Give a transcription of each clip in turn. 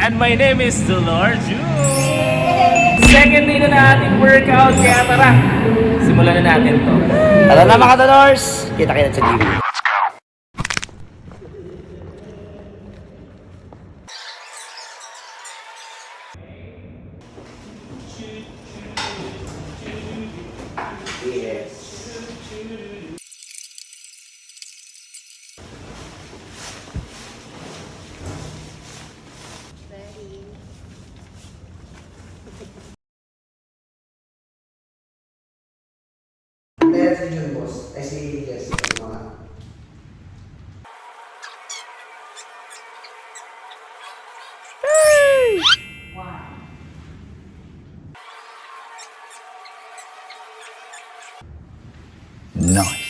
And my name is Dolor June. Second day na ating workout, kaya tara, simulan na natin to. Tara na mga Dolors, kita-kita sa gym. Meron si Jun, boss. Ay, si Jessica, mga. Nice. Nice.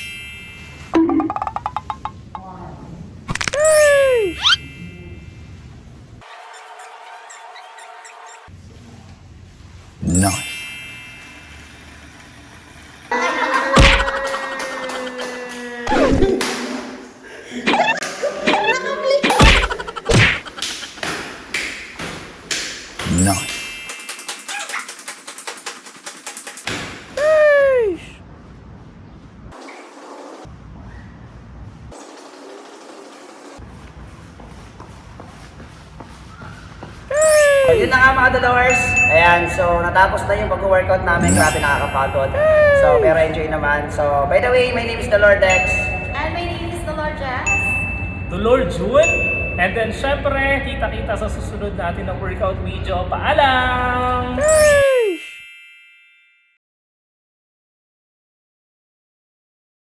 Nice. So, yun na nga mga Dolors. Ayan, so natapos na yung pag-workout namin. Grabe, nakakapagod. So, pero enjoy naman. So, by the way, my name is Dolor Dex. And my name is Dolor Jazz. Dolor June. And then syempre, kita-kita sa susunod natin ng workout video. Paalam!